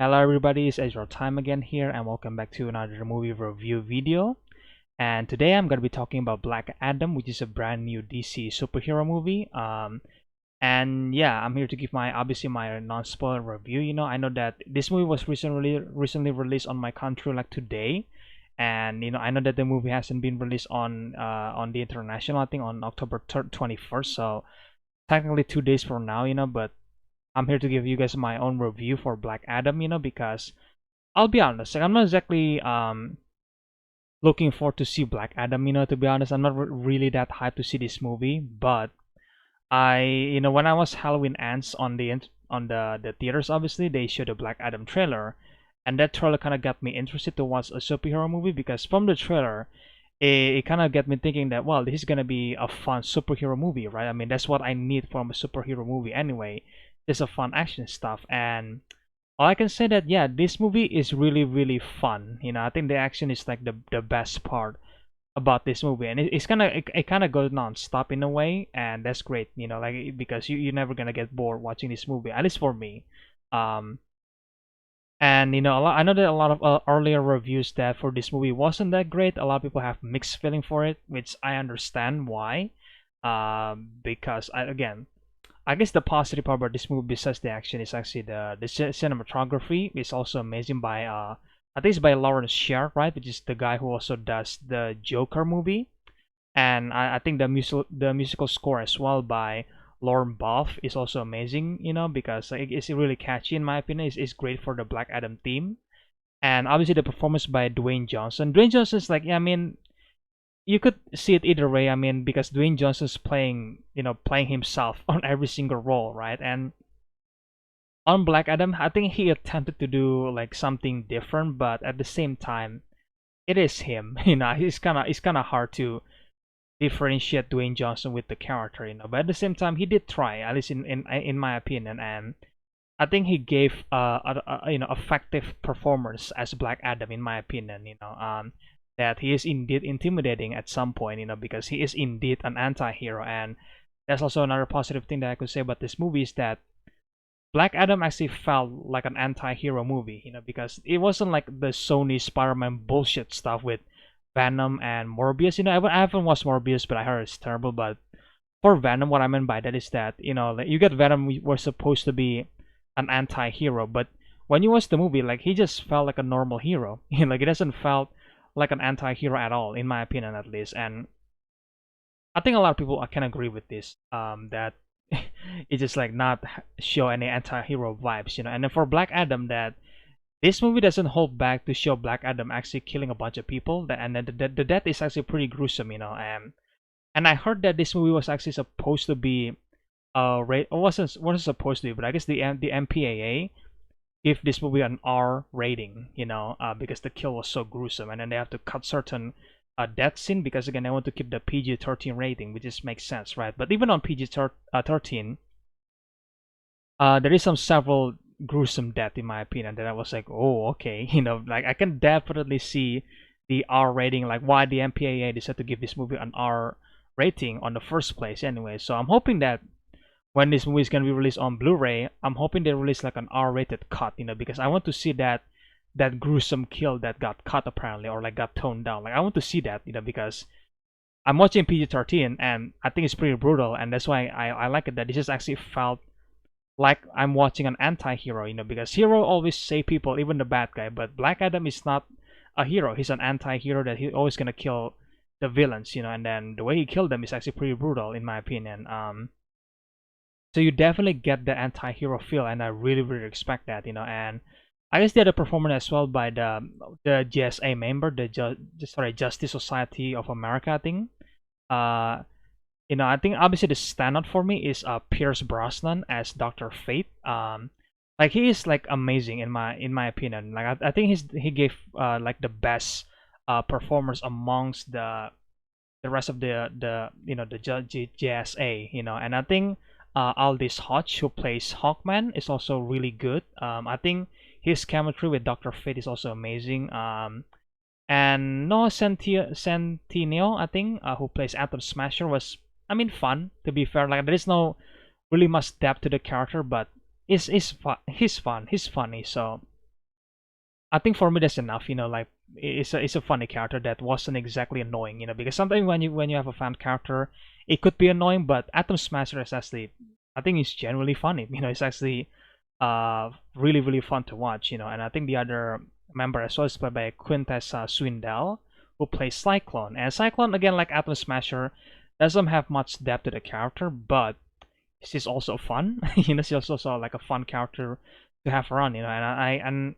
Hello everybody, it's EzraTime again here and welcome back to another movie review video. And today I'm going to be talking about Black Adam, which is a brand new DC superhero movie. And yeah, I'm here to give obviously my non-spoiler review. I know that this movie was recently released on my country like today. And I know that the movie hasn't been released on the international, I think on October 21st. So technically 2 days from now, but I'm here to give you guys my own review for Black Adam, because I'll be honest, like, I'm not exactly looking forward to see Black Adam, to be honest. I'm not really that hyped to see this movie, but when I was Halloween Ants on the theaters, obviously they showed a Black Adam trailer, and that trailer kind of got me interested to watch a superhero movie because from the trailer, it kind of got me thinking that, well, this is gonna be a fun superhero movie, right? I mean, that's what I need from a superhero movie anyway. Just a fun action stuff, and all I can say that, yeah, this movie is really fun. I think the action is like the best part about this movie, and it kind of goes non-stop in a way, and that's great. Like, because you're never gonna get bored watching this movie, at least for me. Um, and I know that a lot of earlier reviews that for this movie wasn't that great. A lot of people have mixed feeling for it, which I understand why. Because again, I guess the positive part about this movie, besides the action, is actually the cinematography is also amazing by I think it's by Lawrence Sher, right, which is the guy who also does the Joker movie, and I think the musical score as well by Lauren Buff is also amazing, because it's really catchy in my opinion. It's great for the Black Adam theme, and obviously the performance by Dwayne Johnson. Dwayne Johnson's like, yeah, I mean, you could see it either way. I mean, because Dwayne Johnson's playing himself on every single role, right? And on Black Adam, I think he attempted to do like something different, but at the same time, it is him. It's kind of hard to differentiate Dwayne Johnson with the character, But at the same time, he did try, at least in my opinion, and I think he gave effective performance as Black Adam in my opinion. That he is indeed intimidating at some point, because he is indeed an anti-hero, and that's also another positive thing that I could say about this movie is that Black Adam actually felt like an anti-hero movie, because it wasn't like the Sony Spider-Man bullshit stuff with Venom and Morbius. I haven't watched Morbius, but I heard it's terrible. But for Venom, what I meant by that is that like you get Venom was supposed to be an anti-hero, but when you watch the movie, like he just felt like a normal hero. Like it doesn't felt like an anti-hero at all, in my opinion, at least. And I think a lot of people can agree with this. That it just like not show any anti-hero vibes, And then for Black Adam, that this movie doesn't hold back to show Black Adam actually killing a bunch of people. And then the death is actually pretty gruesome, And I heard that this movie was actually supposed to be rate wasn't supposed to be, but I guess the MPAA give this movie an R rating, because the kill was so gruesome, and then they have to cut certain death scene because again they want to keep the PG-13 rating, which just makes sense, right? But even on PG-13, there is some several gruesome death in my opinion that I was like, oh, okay, like I can definitely see the R rating, like why the MPAA decided to give this movie an R rating on the first place anyway. So I'm hoping that when this movie is gonna be released on Blu-ray, I'm hoping they release like an R-rated cut, because I want to see that gruesome kill that got cut apparently, or like got toned down. Like I want to see that, because I'm watching PG-13 and I think it's pretty brutal, and that's why I like it that this just actually felt like I'm watching an anti-hero, because hero always save people, even the bad guy, but Black Adam is not a hero. He's an anti-hero that he's always gonna kill the villains, and then the way he killed them is actually pretty brutal in my opinion. So you definitely get the anti-hero feel, and I really respect that, And I guess they had a performance as well by the GSA member, Justice Society of America, I think. I think obviously the standout for me is Pierce Brosnan as Dr. Fate. Like he is like amazing in my opinion. Like I think he gave like the best performance amongst the rest of the GSA, and I think Aldis Hodge, who plays Hawkman, is also really good. I think his chemistry with Dr. Fate is also amazing. And Noah Centineo, I think, who plays Atom Smasher, was, I mean, fun. To be fair, like there is no really much depth to the character, but he's fun. He's funny. So I think for me that's enough. Like it's a funny character that wasn't exactly annoying. Because sometimes when you have a fan character, it could be annoying, but Atom Smasher is actually, I think it's genuinely funny. It's actually really really fun to watch. And I think the other member as well is played by Quintess Swindell, who plays Cyclone. And Cyclone, again, like Atom Smasher, doesn't have much depth to the character, but she's also fun. She's also like a fun character to have around. And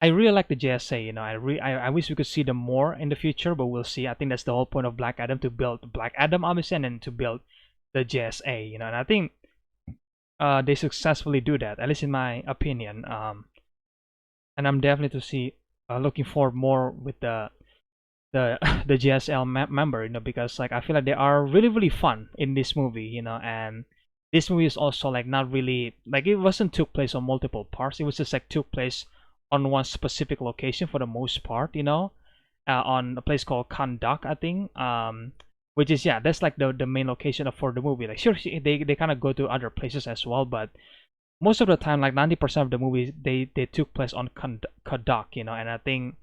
I really like the JSA. I wish we could see them more in the future, but we'll see. I think that's the whole point of Black Adam, to build Black Adam obviously, and then to build the JSA. And I think they successfully do that, at least in my opinion. And I'm definitely to see looking forward more with the the GSL member, because like I feel like they are really really fun in this movie, and this movie is also like not really like it wasn't took place on multiple parts. It was just like took place on one specific location for the most part, on a place called Kandak, I think. Which is, yeah, that's like the main location for the movie. Like sure, they kind of go to other places as well, but most of the time, like 90% of the movies, they took place on Kandak, and I think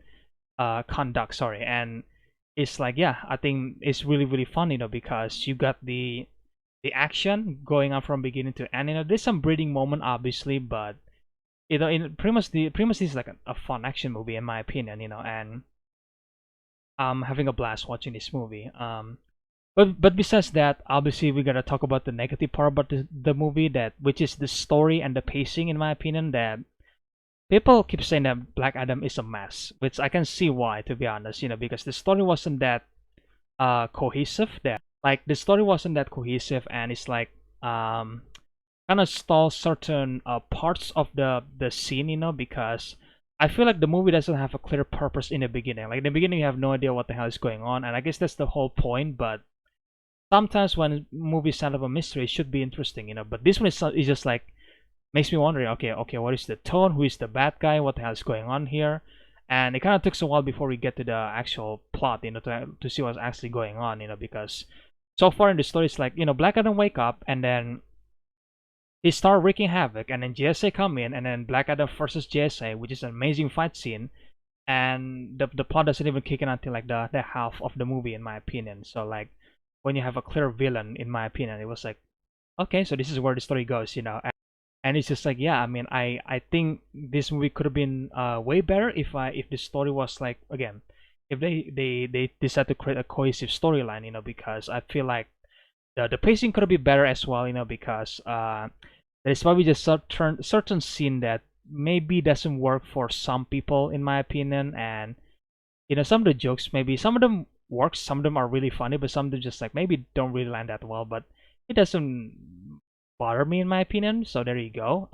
conduct, sorry. And it's like, yeah, I think it's really really fun, because you got the action going on from beginning to end. There's some breathing moment obviously, but in pretty much this is like a fun action movie in my opinion. And I'm having a blast watching this movie. But besides that, obviously we gotta talk about the negative part about the movie, that which is the story and the pacing, in my opinion. That people keep saying that Black Adam is a mess, which I can see why, to be honest. Because the story wasn't that cohesive. That like the story wasn't that cohesive, and it's like kind of stall certain parts of the scene. Because I feel like the movie doesn't have a clear purpose in the beginning. Like in the beginning, you have no idea what the hell is going on, and I guess that's the whole point. But sometimes when movies set up a mystery, it should be interesting. But this one is just like makes me wondering, okay, what is the tone? Who is the bad guy? What the hell is going on here? And it kind of takes a while before we get to the actual plot, to see what's actually going on, because so far in the story, it's like, Black Adam wake up and then he start wreaking havoc, and then JSA come in, and then Black Adam versus JSA, which is an amazing fight scene, and the plot doesn't even kick in until like the half of the movie, in my opinion. So like when you have a clear villain, in my opinion, it was like, okay, so this is where the story goes, and it's just like, yeah, I mean, I think this movie could have been way better if the story was like, again, if they decide to create a cohesive storyline, because I feel like the pacing could have been better as well, because there's probably just certain scene that maybe doesn't work for some people, in my opinion. And some of the jokes, maybe some of them works, some of them are really funny, but some of them just like maybe don't really land that well. But it doesn't bother me, in my opinion. So there you go.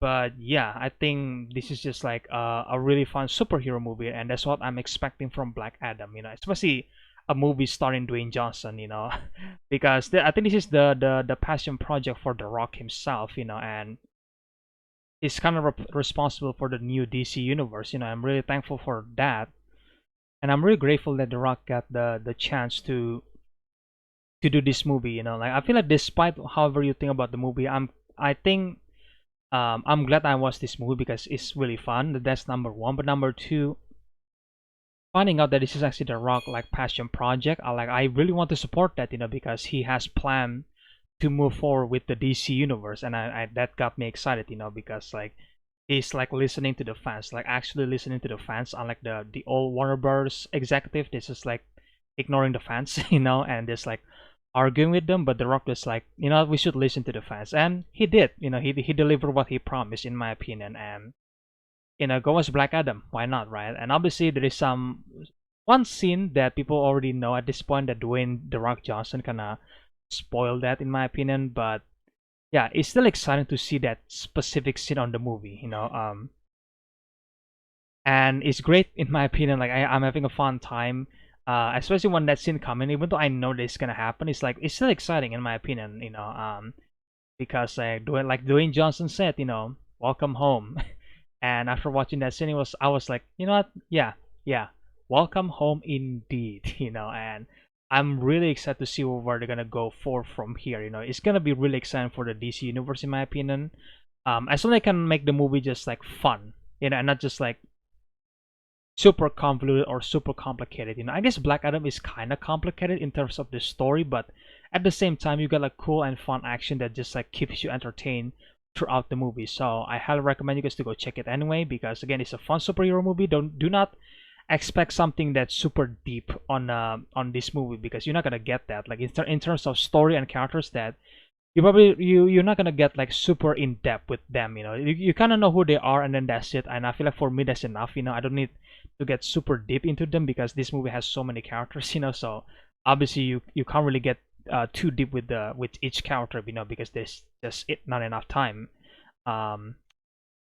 But yeah, I think this is just like a really fun superhero movie, and that's what I'm expecting from Black Adam. Especially a movie starring Dwayne Johnson. Because I think this is the passion project for The Rock himself. And he's kind of responsible for the new DC universe. I'm really thankful for that, and I'm really grateful that The Rock got the chance to do this movie. Like I feel like despite however you think about the movie, I think I'm glad I watched this movie because it's really fun. That's number one. But number two, finding out that this is actually The Rock like passion project, I really want to support that, because he has planned to move forward with the DC universe, and I that got me excited, because like he's like listening to the fans, like actually listening to the fans, unlike the old Warner Bros. Executive. This is like ignoring the fans, and just like arguing with them. But The Rock was like, we should listen to the fans, and he did. He delivered what he promised, in my opinion. And go as Black Adam. Why not, right? And obviously there is one scene that people already know at this point, that Dwayne The Rock Johnson kind of spoiled that, in my opinion. But yeah, it's still exciting to see that specific scene on the movie. And it's great, in my opinion. Like I'm having a fun time, especially when that scene coming. Even though I know this gonna happen, it's like it's still exciting, in my opinion. Because Dwayne Johnson said, welcome home. And after watching that scene, I was like, you know what? Yeah, welcome home indeed. And I'm really excited to see where they're gonna go for from here. It's gonna be really exciting for the DC universe, in my opinion. As long as they can make the movie just like fun, and not just like super convoluted or super complicated. I guess Black Adam is kind of complicated in terms of the story, but at the same time, you got like cool and fun action that just like keeps you entertained throughout the movie. So I highly recommend you guys to go check it anyway, because again, it's a fun superhero movie. Do not expect something that's super deep on this movie, because you're not gonna get that. Like in terms of story and characters, that you're not gonna get like super in depth with them. You kind of know who they are, and then that's it. And I feel like for me that's enough. I don't need to get super deep into them, because this movie has so many characters. So obviously you can't really get too deep with each character, because there's just not enough time. um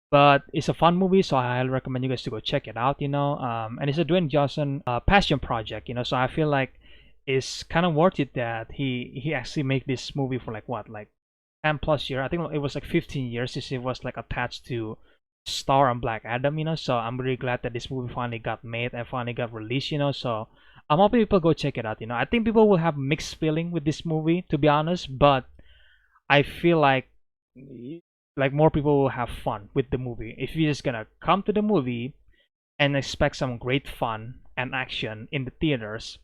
but it's a fun movie, so I highly recommend you guys to go check it out. And it's a Dwayne Johnson passion project. So I feel like it's kind of worth it that he actually made this movie for like what, like 10 plus years. I think it was like 15 years since he was like attached to star on Black Adam. So I'm really glad that this movie finally got made and finally got released. So I'm hoping people go check it out. I think people will have mixed feeling with this movie, to be honest, but I feel like more people will have fun with the movie if you're just gonna come to the movie and expect some great fun and action in the theaters.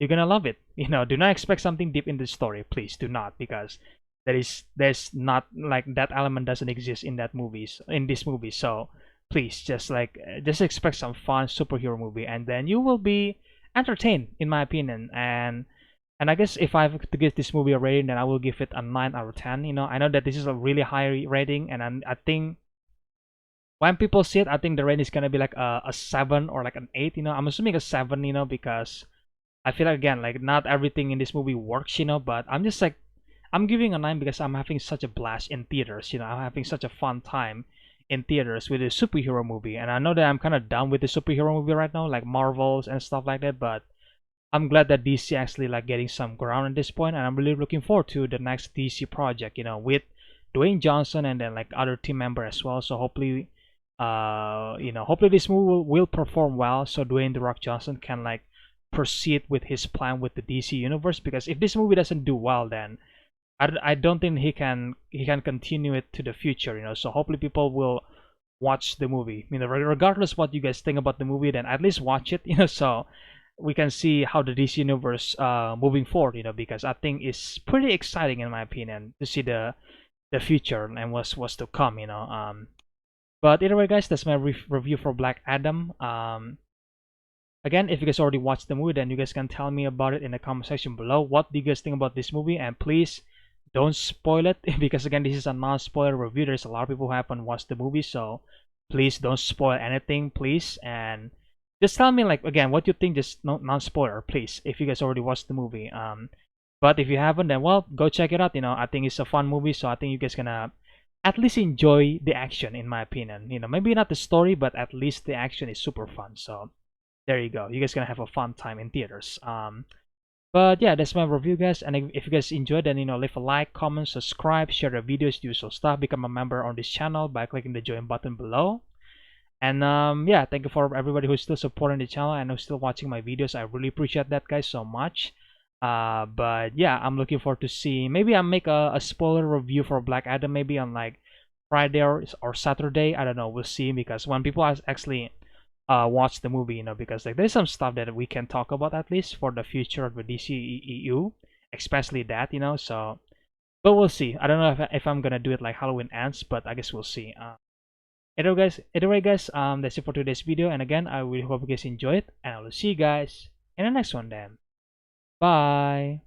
You're gonna love it. Do not expect something deep in the story, please do not, because there's not like that element doesn't exist in this movie. So please just expect some fun superhero movie, and then you will be entertained, in my opinion. And I guess if I have to give this movie a rating, then I will give it a 9 out of 10. I know that this is a really high rating, and I think when people see it, I think the rating is gonna be like a 7 or like an 8. I'm assuming a 7. Because I feel like, again, like not everything in this movie works. But I'm giving a 9 because I'm having such a blast in theaters. I'm having such a fun time in theaters with a superhero movie, and I know that I'm kind of done with the superhero movie right now, like Marvels and stuff like that. But I'm glad that DC actually like getting some ground at this point, and I'm really looking forward to the next DC project, with Dwayne Johnson and then like other team member as well. So hopefully, hopefully this movie will perform well, so Dwayne the Rock Johnson can like proceed with his plan with the DC universe. Because if this movie doesn't do well, then I don't think he can continue it to the future. So hopefully people will watch the movie. Regardless what you guys think about the movie, then at least watch it. So we can see how the DC universe moving forward. Because I think it's pretty exciting, in my opinion, to see the future and what's to come. But either way, guys, that's my review for Black Adam. Again, if you guys already watched the movie, then you guys can tell me about it in the comment section below. What do you guys think about this movie? And please don't spoil it, because again, this is a non-spoiler review. There's a lot of people who haven't watched the movie, so please don't spoil anything, please. And just tell me, like, again, what you think, just non-spoiler, please, if you guys already watched the movie. But if you haven't, then well, go check it out. I think it's a fun movie, so I think you guys gonna at least enjoy the action, in my opinion. Maybe not the story, but at least the action is super fun. So there you go. You guys gonna have a fun time in theaters. But yeah, that's my review, guys. And if you guys enjoyed, then leave a like, comment, subscribe, share the videos, do usual stuff, become a member on this channel by clicking the join button below. And yeah, thank you for everybody who's still supporting the channel and who's still watching my videos. I really appreciate that, guys, so much. But yeah, I'm looking forward to see, maybe I'll make a spoiler review for Black Adam, maybe on like Friday or Saturday. I don't know, we'll see, because when people actually watch the movie, because like there's some stuff that we can talk about, at least for the future of the DCEU, especially that. So but we'll see. I don't know if I'm gonna do it like Halloween ends, but I guess we'll see. Either way, guys, that's it for today's video, and again, I really hope you guys enjoy it, and I will see you guys in the next one then. Bye.